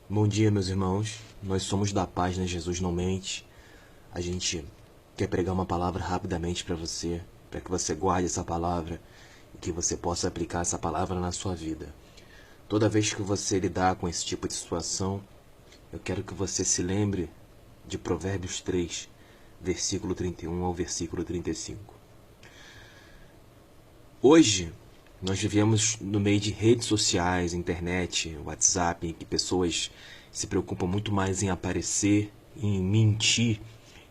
Bom dia, meus irmãos. Nós somos da Página Jesus Não Mente. A gente quer pregar uma palavra rapidamente para que você guarde essa palavra e que você possa aplicar essa palavra na sua vida. Toda vez que você lidar com esse tipo de situação, eu quero que você se lembre de Provérbios 3, versículo 31 ao versículo 35. Hoje, nós vivemos no meio de redes sociais, internet, WhatsApp, em que pessoas se preocupam muito mais em aparecer, em mentir,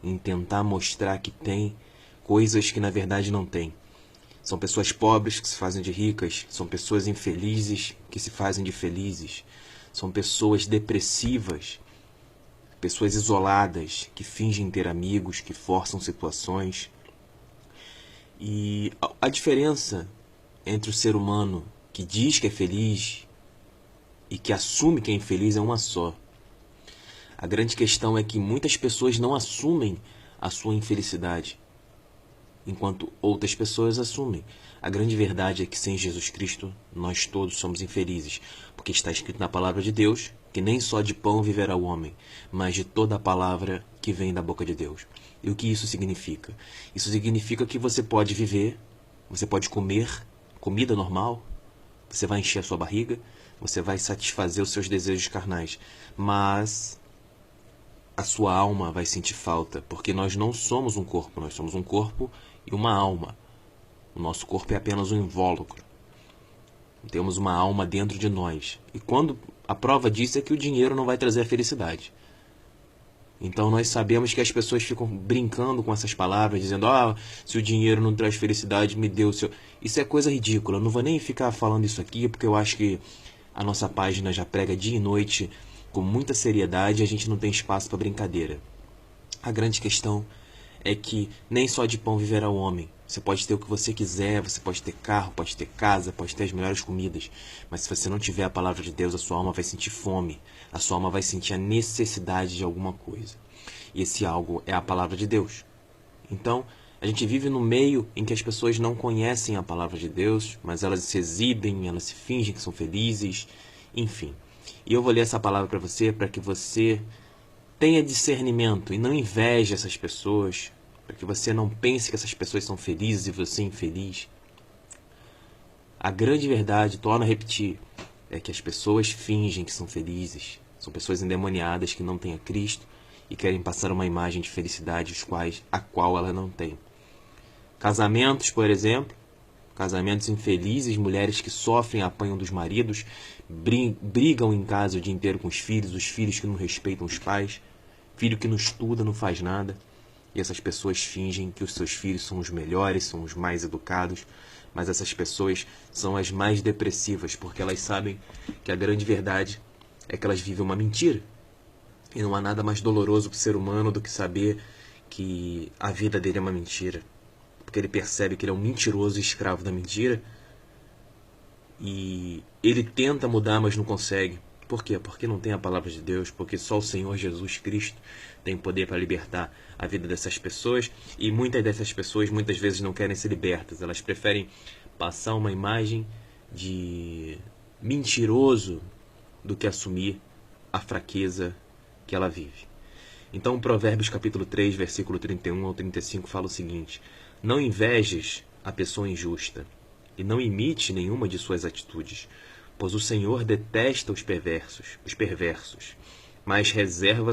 em tentar mostrar que tem coisas que na verdade não tem. São pessoas pobres que se fazem de ricas, são pessoas infelizes que se fazem de felizes, são pessoas depressivas, pessoas isoladas que fingem ter amigos, que forçam situações. E a diferença entre o ser humano que diz que é feliz e que assume que é infeliz é uma só. A grande questão é que muitas pessoas não assumem a sua infelicidade, enquanto outras pessoas assumem. A grande verdade é que sem Jesus Cristo nós todos somos infelizes, porque está escrito na palavra de Deus que nem só de pão viverá o homem, mas de toda a palavra que vem da boca de Deus. E o que isso significa? Isso significa que você pode viver, você pode comer comida normal, você vai encher a sua barriga, você vai satisfazer os seus desejos carnais, mas a sua alma vai sentir falta, porque nós não somos um corpo, nós somos um corpo e uma alma. O nosso corpo é apenas um invólucro. Temos uma alma dentro de nós. E quando a prova disso é que o dinheiro não vai trazer a felicidade. Então nós sabemos que as pessoas ficam brincando com essas palavras, dizendo: se o dinheiro não traz felicidade, me dê o seu... Isso é coisa ridícula. Eu não vou nem ficar falando isso aqui, porque eu acho que a nossa página já prega dia e noite com muita seriedade e a gente não tem espaço para brincadeira. A grande questão é que nem só de pão viverá o homem. Você pode ter o que você quiser, você pode ter carro, pode ter casa, pode ter as melhores comidas, mas se você não tiver a palavra de Deus, a sua alma vai sentir fome, a sua alma vai sentir a necessidade de alguma coisa. E esse algo é a palavra de Deus. Então, a gente vive no meio em que as pessoas não conhecem a palavra de Deus, mas elas se exibem, elas se fingem que são felizes, enfim. E eu vou ler essa palavra para você, para que você tenha discernimento e não inveje essas pessoas, para que você não pense que essas pessoas são felizes e você é infeliz. A grande verdade, torno a repetir, é que as pessoas fingem que são felizes. São pessoas endemoniadas que não têm a Cristo e querem passar uma imagem de felicidade a qual ela não tem. Casamentos, por exemplo, casamentos infelizes, mulheres que sofrem, apanham dos maridos, brigam em casa o dia inteiro com os filhos que não respeitam os pais, filho que não estuda, não faz nada. E essas pessoas fingem que os seus filhos são os melhores, são os mais educados, mas essas pessoas são as mais depressivas, porque elas sabem que a grande verdade é que elas vivem uma mentira. E não há nada mais doloroso para o ser humano do que saber que a vida dele é uma mentira. Porque ele percebe que ele é um mentiroso e escravo da mentira. E ele tenta mudar, mas não consegue. Por quê? Porque não tem a palavra de Deus, porque só o Senhor Jesus Cristo tem poder para libertar a vida dessas pessoas, e muitas dessas pessoas muitas vezes não querem ser libertas, elas preferem passar uma imagem de mentiroso do que assumir a fraqueza que ela vive. Então, Provérbios capítulo 3, versículo 31 ao 35 fala o seguinte: não invejes a pessoa injusta, e não imite nenhuma de suas atitudes, pois o Senhor detesta os perversos, mas reserva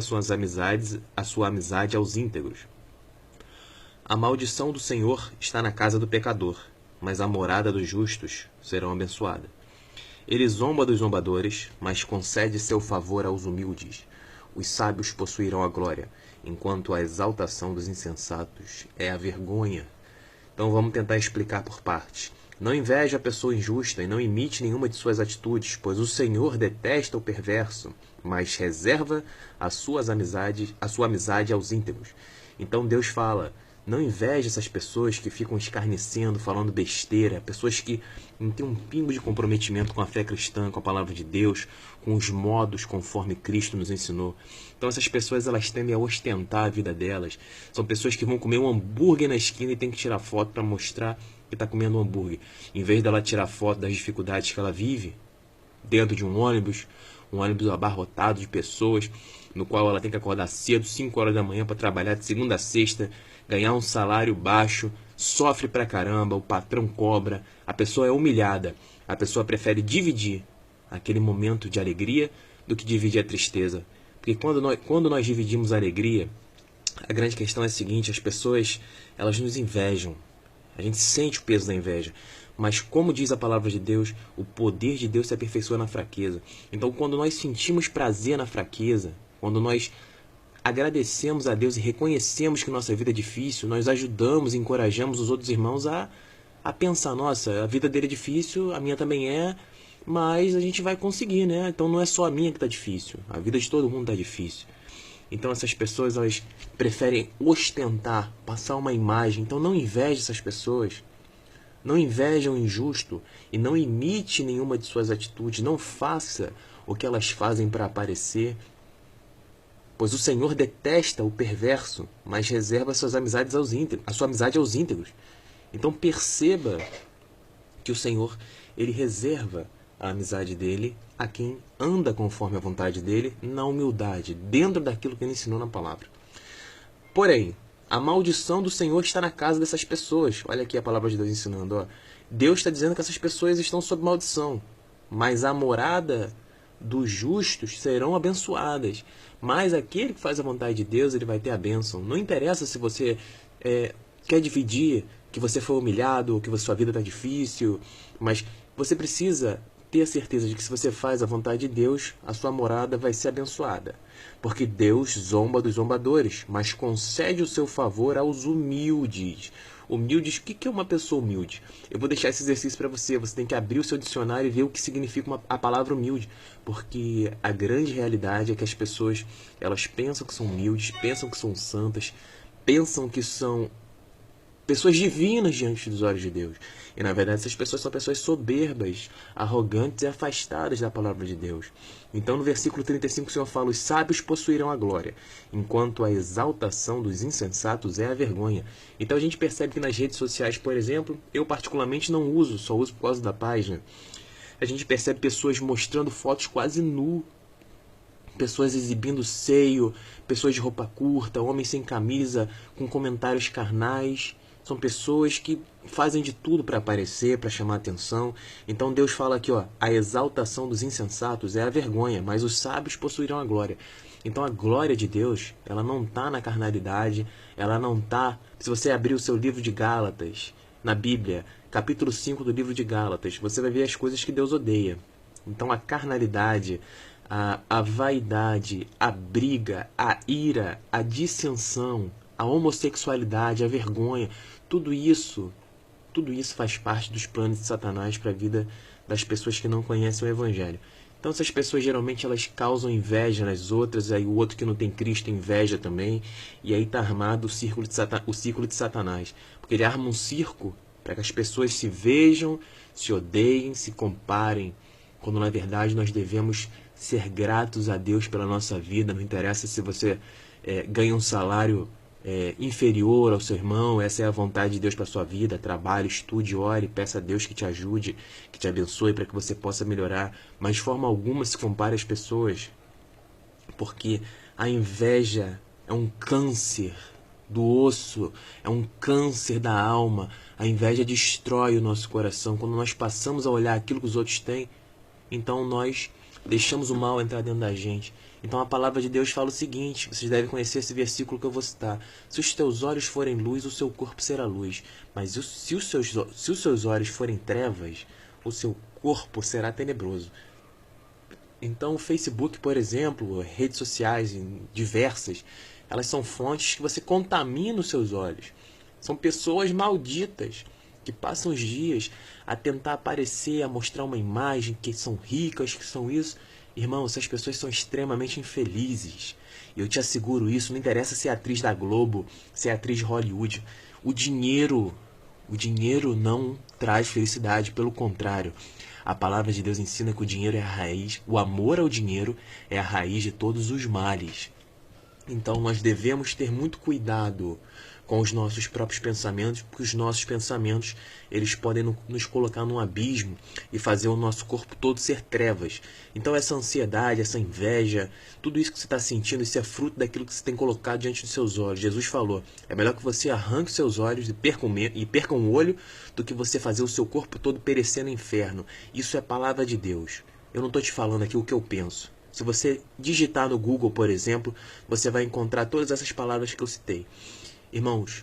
a sua amizade aos íntegros. A maldição do Senhor está na casa do pecador, mas a morada dos justos será abençoada. Ele zomba dos zombadores, mas concede seu favor aos humildes. Os sábios possuirão a glória, enquanto a exaltação dos insensatos é a vergonha. Então vamos tentar explicar por partes. Não inveje a pessoa injusta e não imite nenhuma de suas atitudes, pois o Senhor detesta o perverso, mas reserva a sua amizade aos íntegros. Então Deus fala: não inveje essas pessoas que ficam escarnecendo, falando besteira, pessoas que não têm um pingo de comprometimento com a fé cristã, com a palavra de Deus, com os modos conforme Cristo nos ensinou. Então essas pessoas, elas tendem a ostentar a vida delas. São pessoas que vão comer um hambúrguer na esquina e tem que tirar foto para mostrar que está comendo um hambúrguer. Em vez dela tirar foto das dificuldades que ela vive dentro de um ônibus, um ônibus abarrotado de pessoas, no qual ela tem que acordar cedo, 5 horas da manhã, para trabalhar de segunda a sexta, ganhar um salário baixo, sofre pra caramba, o patrão cobra, a pessoa é humilhada, a pessoa prefere dividir aquele momento de alegria do que dividir a tristeza. Porque quando nós dividimos a alegria, a grande questão é a seguinte: as pessoas, elas nos invejam. A gente sente o peso da inveja. Mas como diz a palavra de Deus, o poder de Deus se aperfeiçoa na fraqueza. Então, quando nós sentimos prazer na fraqueza, quando nós agradecemos a Deus e reconhecemos que nossa vida é difícil, nós ajudamos e encorajamos os outros irmãos a pensar: nossa, a vida dele é difícil, a minha também é, mas a gente vai conseguir, né? Então não é só a minha que está difícil, a vida de todo mundo está difícil. Então essas pessoas, elas preferem ostentar, passar uma imagem. Então não inveje essas pessoas, não inveje o injusto e não imite nenhuma de suas atitudes, não faça o que elas fazem para aparecer, pois o Senhor detesta o perverso, mas reserva suas amizades a sua amizade aos íntegros. Então perceba que o Senhor, ele reserva a amizade dele a quem anda conforme a vontade dele, na humildade, dentro daquilo que ele ensinou na palavra. Porém, a maldição do Senhor está na casa dessas pessoas. Olha aqui a palavra de Deus ensinando. Ó. Deus está dizendo que essas pessoas estão sob maldição, mas a morada dos justos serão abençoadas. Mas aquele que faz a vontade de Deus, ele vai ter a bênção. Não interessa se você quer dividir, que você foi humilhado, ou que sua vida está difícil, mas você precisa ter a certeza de que se você faz a vontade de Deus, a sua morada vai ser abençoada. Porque Deus zomba dos zombadores, mas concede o seu favor aos humildes. Humildes, o que é uma pessoa humilde? Eu vou deixar esse exercício para você. Você tem que abrir o seu dicionário e ver o que significa a palavra humilde. Porque a grande realidade é que as pessoas, elas pensam que são humildes, pensam que são santas, pensam que são pessoas divinas diante dos olhos de Deus. E na verdade essas pessoas são pessoas soberbas, arrogantes e afastadas da palavra de Deus. Então no versículo 35 o Senhor fala: os sábios possuirão a glória, enquanto a exaltação dos insensatos é a vergonha. Então a gente percebe que nas redes sociais, por exemplo, eu particularmente não uso, só uso por causa da página. A gente percebe pessoas mostrando fotos quase nu, pessoas exibindo seio, pessoas de roupa curta, homens sem camisa, com comentários carnais. São pessoas que fazem de tudo para aparecer, para chamar atenção. Então Deus fala aqui, ó, a exaltação dos insensatos é a vergonha, mas os sábios possuirão a glória. Então a glória de Deus, ela não está na carnalidade, ela não está... Se você abrir o seu livro de Gálatas, na Bíblia, capítulo 5 do livro de Gálatas, você vai ver as coisas que Deus odeia. Então a carnalidade, a vaidade, a briga, a ira, a dissensão, a homossexualidade, a vergonha, tudo isso faz parte dos planos de Satanás para a vida das pessoas que não conhecem o Evangelho. Então essas pessoas geralmente elas causam inveja nas outras, aí o outro que não tem Cristo inveja também, e aí está armado o círculo de Satanás. Porque ele arma um circo para que as pessoas se vejam, se odeiem, se comparem, quando na verdade nós devemos ser gratos a Deus pela nossa vida. Não interessa se você ganha um salário inferior ao seu irmão, essa é a vontade de Deus para a sua vida. Trabalhe, estude, ore, peça a Deus que te ajude, que te abençoe para que você possa melhorar, mas de forma alguma se compare às pessoas, porque a inveja é um câncer do osso, é um câncer da alma. A inveja destrói o nosso coração. Quando nós passamos a olhar aquilo que os outros têm, então nós deixamos o mal entrar dentro da gente. Então a palavra de Deus fala o seguinte, vocês devem conhecer esse versículo que eu vou citar: se os teus olhos forem luz, o seu corpo será luz, mas se os seus olhos forem trevas, o seu corpo será tenebroso. Então o Facebook, por exemplo, redes sociais diversas, elas são fontes que você contamina os seus olhos. São pessoas malditas que passam os dias a tentar aparecer, a mostrar uma imagem, que são ricas, que são isso. Irmão, essas pessoas são extremamente infelizes. E eu te asseguro isso, não interessa se é atriz da Globo, se é atriz de Hollywood. O dinheiro não traz felicidade, pelo contrário. A palavra de Deus ensina que o dinheiro é a raiz, o amor ao dinheiro é a raiz de todos os males. Então nós devemos ter muito cuidado com os nossos próprios pensamentos, porque os nossos pensamentos eles podem nos colocar num abismo e fazer o nosso corpo todo ser trevas. Então essa ansiedade, essa inveja, tudo isso que você está sentindo, isso é fruto daquilo que você tem colocado diante dos seus olhos. Jesus falou, é melhor que você arranque os seus olhos e perca um olho do que você fazer o seu corpo todo perecer no inferno. Isso é palavra de Deus. Eu não estou te falando aqui o que eu penso. Se você digitar no Google, por exemplo, você vai encontrar todas essas palavras que eu citei. Irmãos,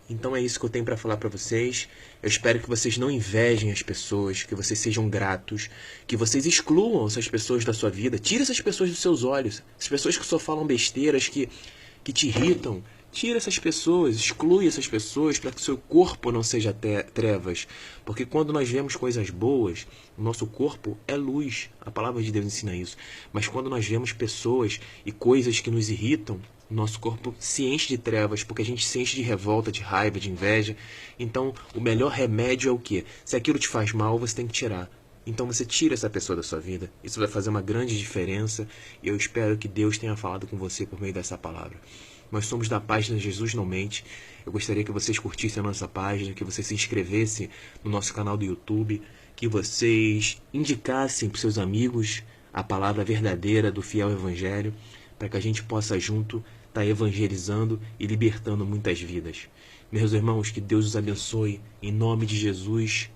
então é isso que eu tenho para falar para vocês. Eu espero que vocês não invejem as pessoas, que vocês sejam gratos, que vocês excluam essas pessoas da sua vida. Tire essas pessoas dos seus olhos. As pessoas que só falam besteiras, que te irritam. Tira essas pessoas, exclui essas pessoas para que o seu corpo não seja trevas. Porque quando nós vemos coisas boas, o nosso corpo é luz. A palavra de Deus ensina isso. Mas quando nós vemos pessoas e coisas que nos irritam, o nosso corpo se enche de trevas, porque a gente se enche de revolta, de raiva, de inveja. Então, o melhor remédio é o quê? Se aquilo te faz mal, você tem que tirar. Então você tira essa pessoa da sua vida. Isso vai fazer uma grande diferença. E eu espero que Deus tenha falado com você por meio dessa palavra. Nós somos da página Jesus Não Mente. Eu gostaria que vocês curtissem a nossa página, que vocês se inscrevessem no nosso canal do YouTube, que vocês indicassem para os seus amigos a palavra verdadeira do fiel evangelho, para que a gente possa junto estar evangelizando e libertando muitas vidas. Meus irmãos, que Deus os abençoe. Em nome de Jesus.